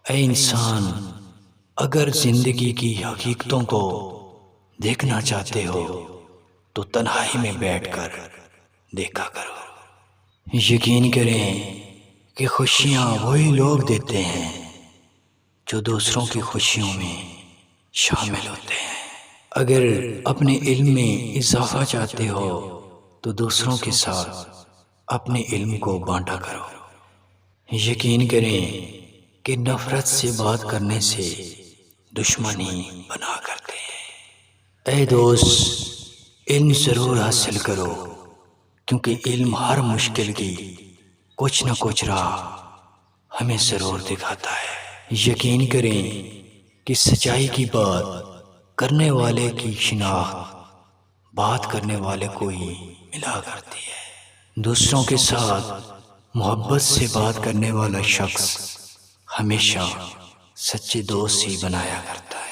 اے انسان، اگر زندگی کی حقیقتوں کو دیکھنا چاہتے ہو تو تنہائی میں بیٹھ کر دیکھا کرو۔ یقین کریں کہ خوشیاں وہی لوگ دیتے ہیں جو دوسروں کی خوشیوں میں شامل ہوتے ہیں۔ اگر اپنے علم میں اضافہ چاہتے ہو تو دوسروں کے ساتھ اپنے علم کو بانٹا کرو۔ یقین کریں کہ نفرت سے بات کرنے سے دشمنی بنا کرتے ہیں۔ اے دوست، علم ضرور حاصل کرو، کیونکہ علم ہر مشکل کی کچھ نہ کچھ راہ ہمیں ضرور دکھاتا ہے۔ یقین کریں کہ سچائی کی بات کرنے والے کی شناخت بات کرنے والے کو ہی ملا کرتی ہے۔ دوسروں کے ساتھ محبت سے بات کرنے والا شخص ہمیشہ سچے دوست ہی بنایا کرتا ہے۔